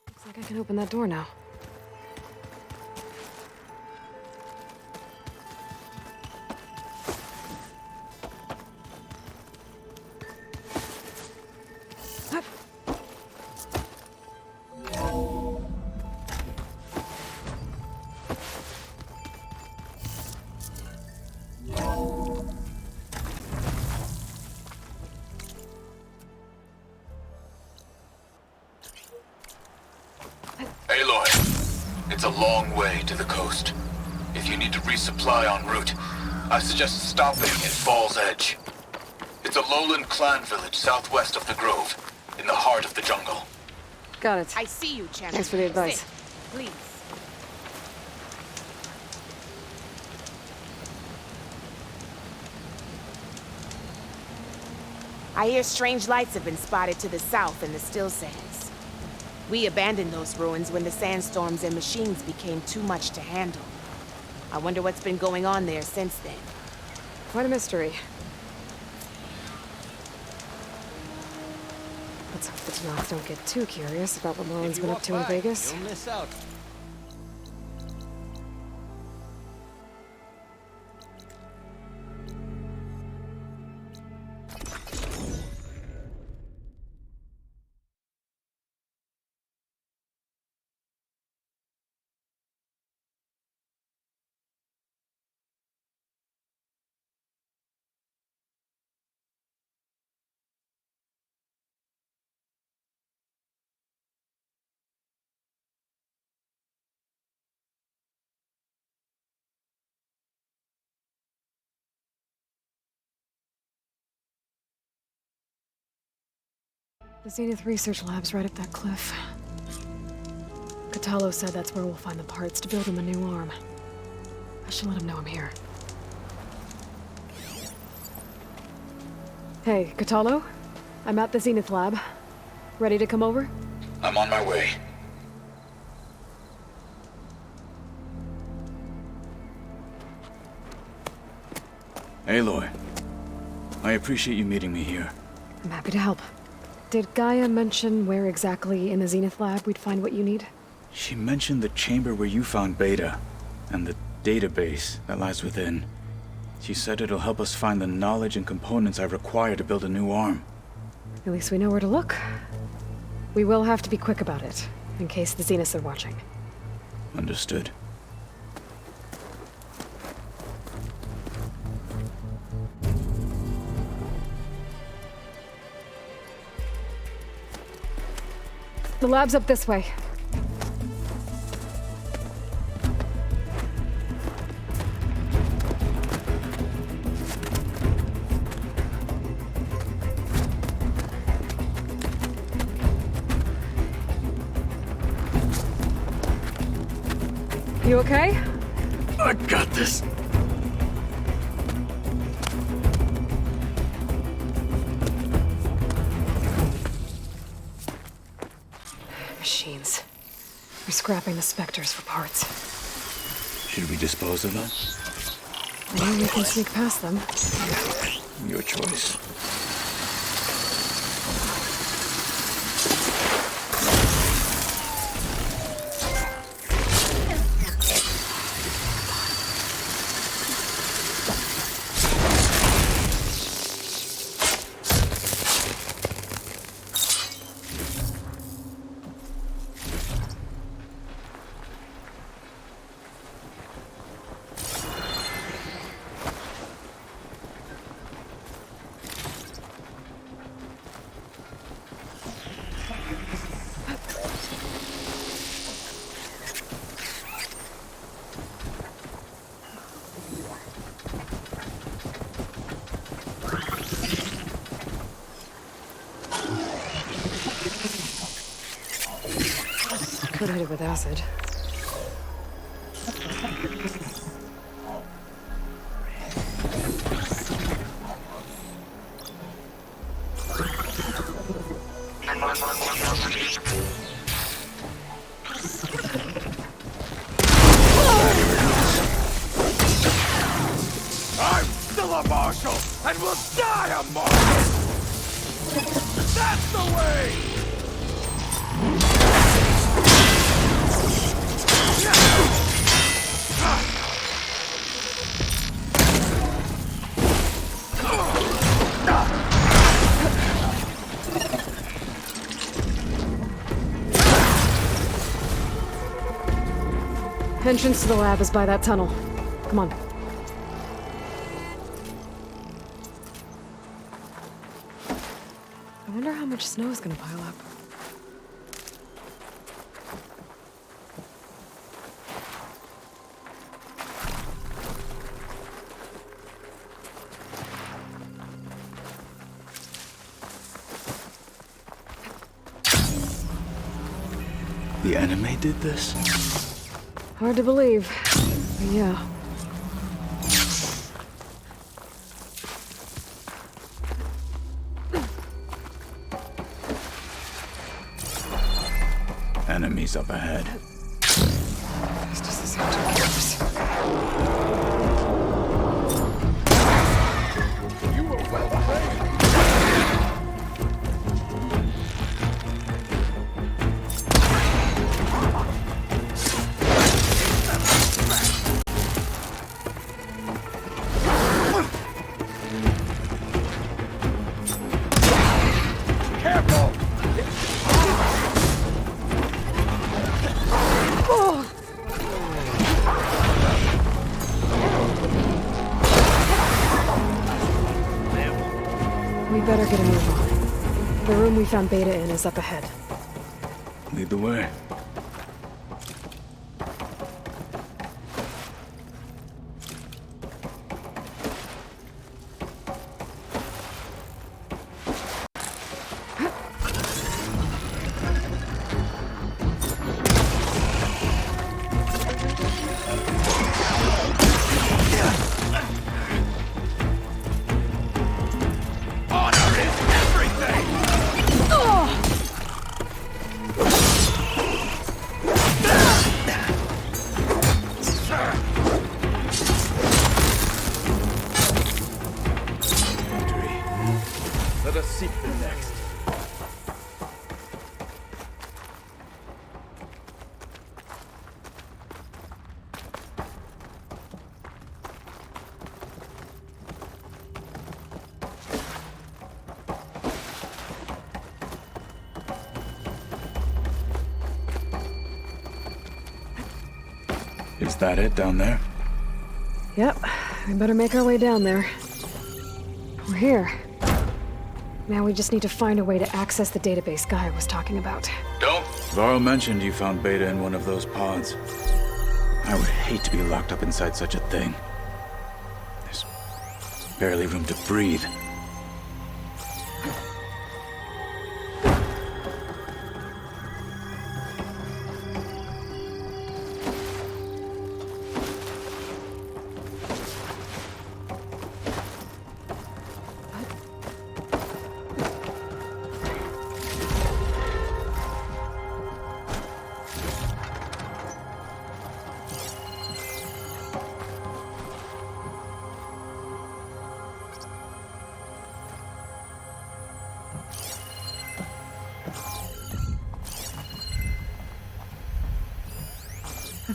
Looks like I can open that door now. Aloy, it's a long way to the coast. If you need to resupply en route, I suggest stopping at Fall's Edge. It's a lowland clan village southwest of the Grove, in the heart of the jungle. Got it. I see you, champion. Thanks for the advice. Sit, please. I hear strange lights have been spotted to the south in the Still Sands. We abandoned those ruins when the sandstorms and machines became too much to handle. I wonder what's been going on there since then. Quite a mystery. Let's hope the Tanakhs don't get too curious about what Merlin's been up to in Vegas. You'll miss out. The Zenith Research Lab's right up that cliff. Katalo said that's where we'll find the parts to build him a new arm. I should let him know I'm here. Hey, Katalo? I'm at the Zenith Lab. Ready to come over? I'm on my way. Aloy, I appreciate you meeting me here. I'm happy to help. Did Gaia mention where exactly in the Zenith Lab we'd find what you need? She mentioned the chamber where you found Beta, and the database that lies within. She said it'll help us find the knowledge and components I require to build a new arm. At least we know where to look. We will have to be quick about it, in case the Zeniths are watching. Understood. The lab's up this way. You okay? I got this. Machines. We're scrapping the Spectres for parts. Should we dispose of them? Maybe we can sneak past them. Your choice. Could hit it with acid. I'm still a marshal, and will die a marshal! That's the way! Entrance to the lab is by that tunnel. Come on. I wonder how much snow is gonna pile up. The enemy did this? Hard to believe, but yeah. Enemies up ahead. Fast as this engine goes. We better get a move on. The room we found Beta in is up ahead. Lead the way. Let us seek the next. Is that it down there? Yep, we better make our way down there. We're here. Now we just need to find a way to access the database Guy was talking about. Don't. Varl mentioned you found Beta in one of those pods. I would hate to be locked up inside such a thing. There's barely room to breathe.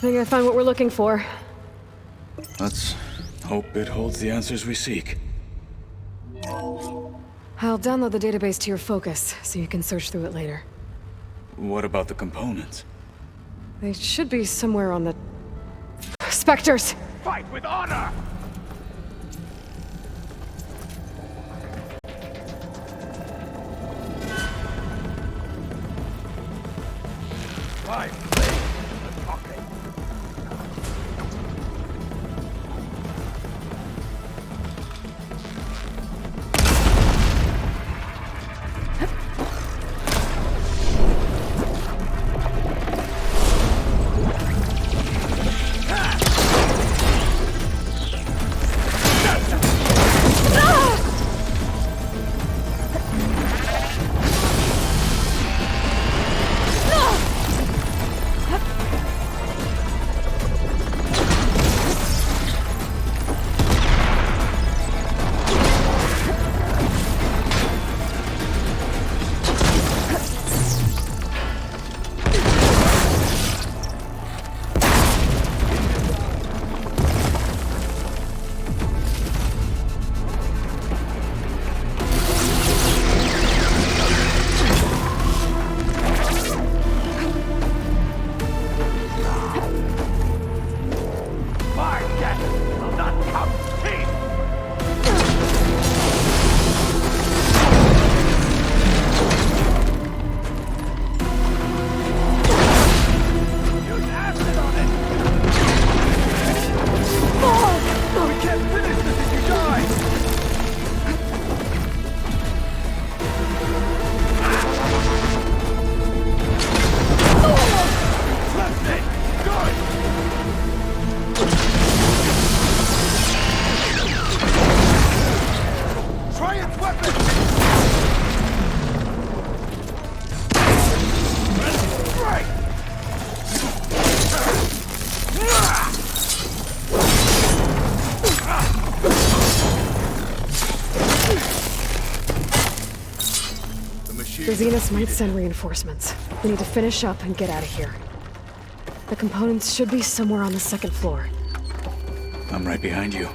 think I found what we're looking for. Let's hope it holds the answers we seek. I'll download the database to your Focus, so you can search through it later. What about the components? They should be somewhere on the... Spectres! Fight with honor! Five blades in the pocket. The Zenith might send reinforcements. We need to finish up and get out of here. The components should be somewhere on the second floor. I'm right behind you.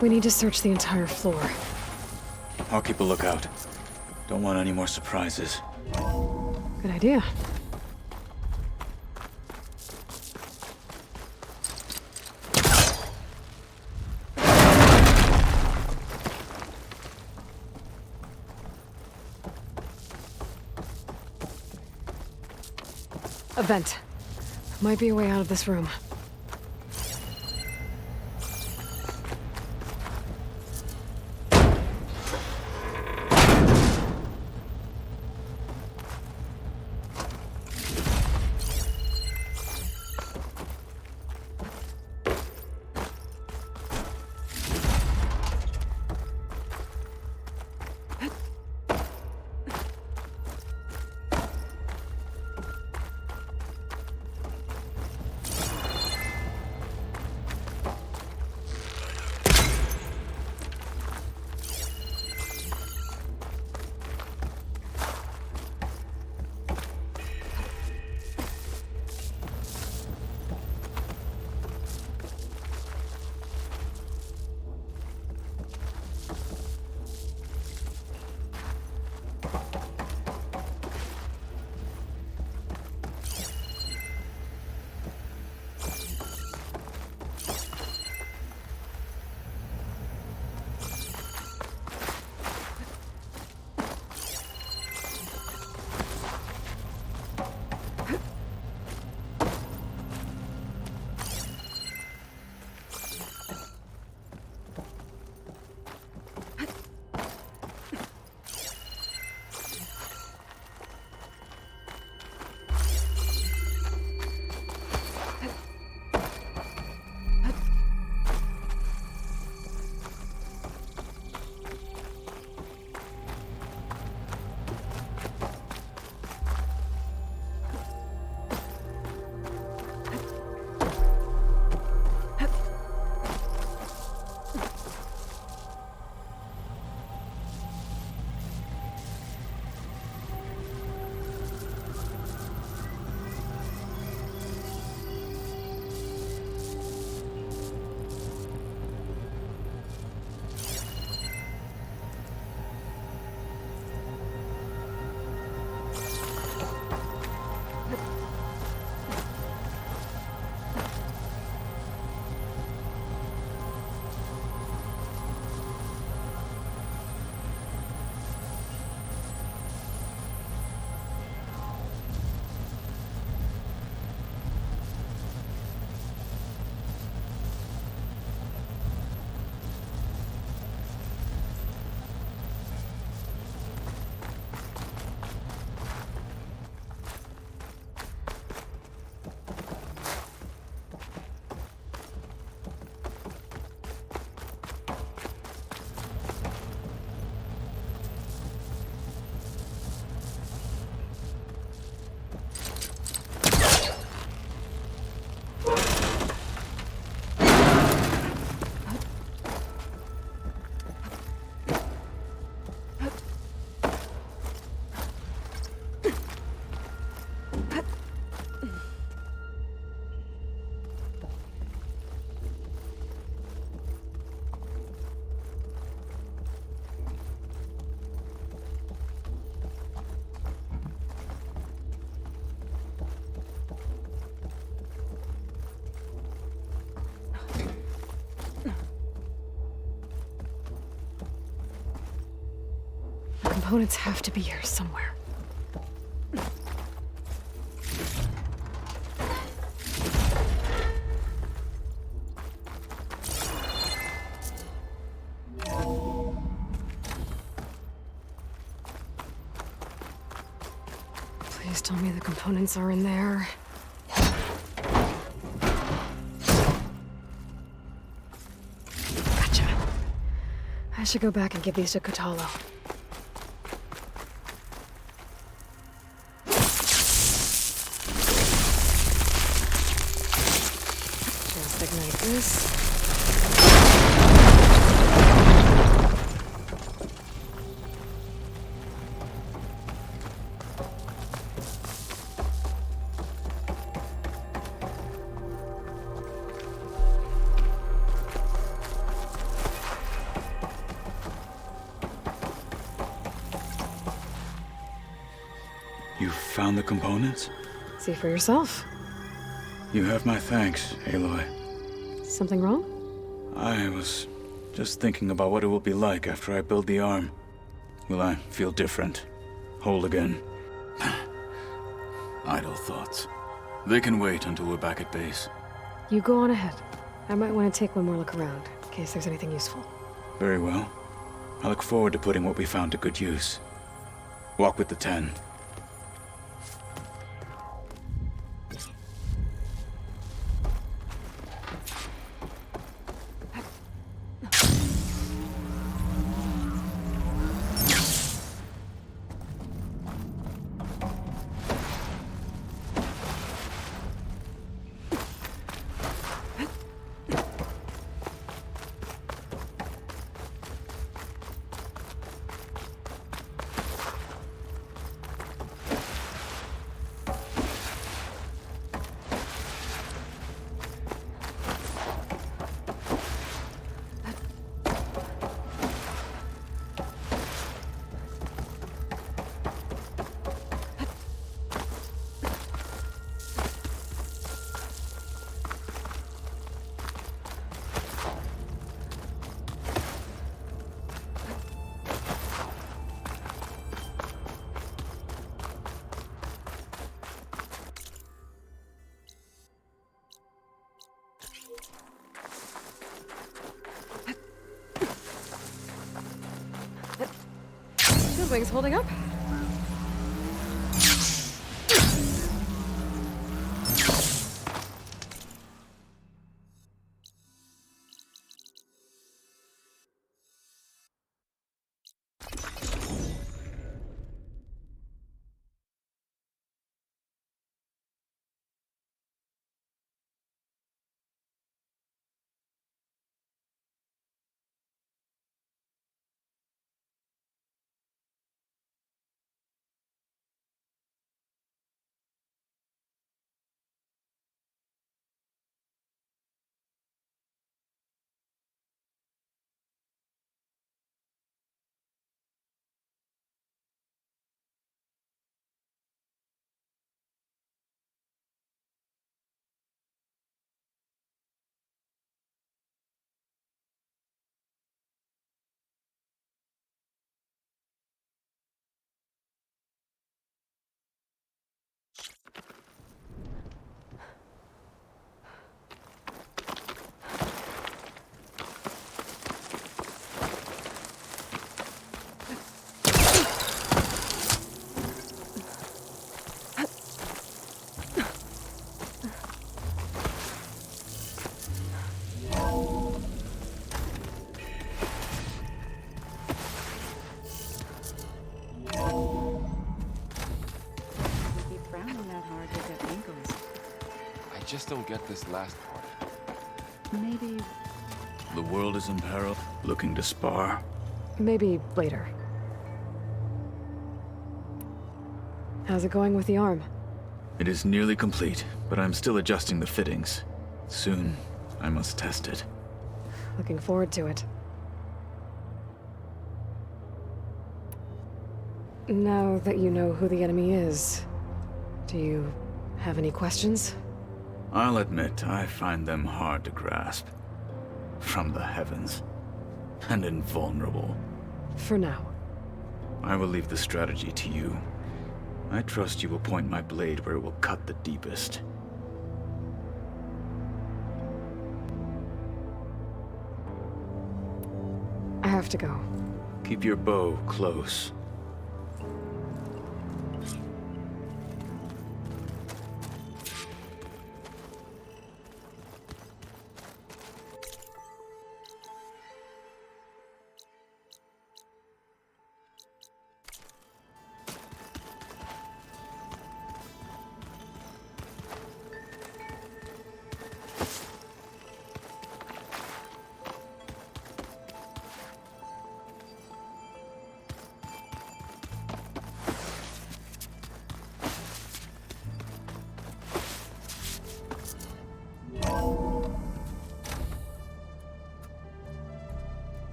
We need to search the entire floor. I'll keep a lookout. Don't want any more surprises. Good idea. A vent. Might be a way out of this room. The components have to be here somewhere. Please tell me the components are in there. Gotcha. I should go back and give these to Kotalo. Just ignite this. You found the components? See for yourself. You have my thanks, Aloy. Something wrong? I was just thinking about what it will be like after I build the arm. Will I feel different? Whole again? Idle thoughts. They can wait until we're back at base. You go on ahead. I might want to take one more look around, in case there's anything useful. Very well. I look forward to putting what we found to good use. Walk with the 10. Wings holding up? Keep frowning that hard. just don't get this last part. Maybe. The world is in peril, looking to spar. Maybe later. How's it going with the arm? It is nearly complete, but I'm still adjusting the fittings. Soon, I must test it. Looking forward to it. Now that you know who the enemy is, do you have any questions? I'll admit, I find them hard to grasp. From the heavens. And invulnerable. For now. I will leave the strategy to you. I trust you will point my blade where it will cut the deepest. I have to go. Keep your bow close.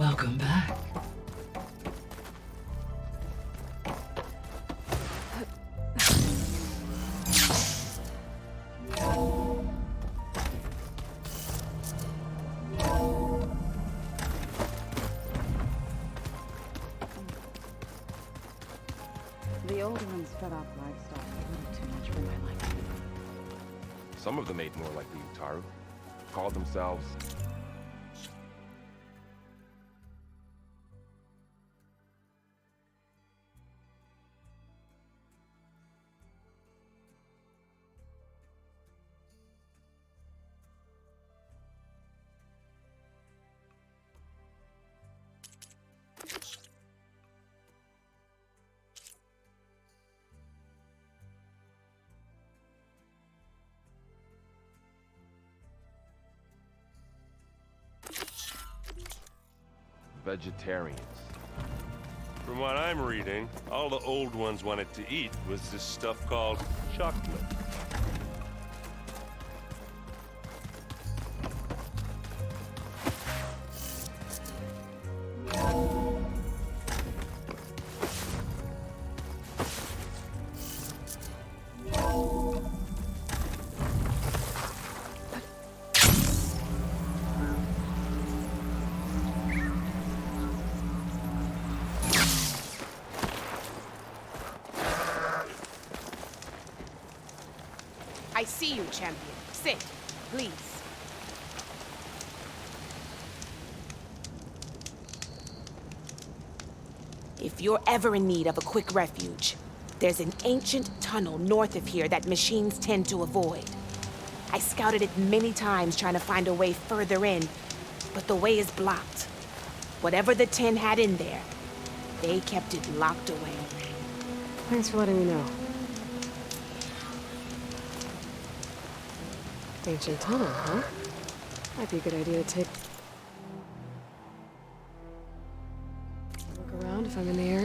Welcome back. The old ones fed off livestock a little too much for my liking. Some of them ate more like the Utaru. Called themselves... vegetarians. From what I'm reading, all the old ones wanted to eat was this stuff called chocolate. I see you, champion. Sit, please. If you're ever in need of a quick refuge, there's an ancient tunnel north of here that machines tend to avoid. I scouted it many times trying to find a way further in, but the way is blocked. Whatever the 10 had in there, they kept it locked away. Thanks for letting me know. Ancient tunnel, huh? Might be a good idea to take a look around if I'm in the area.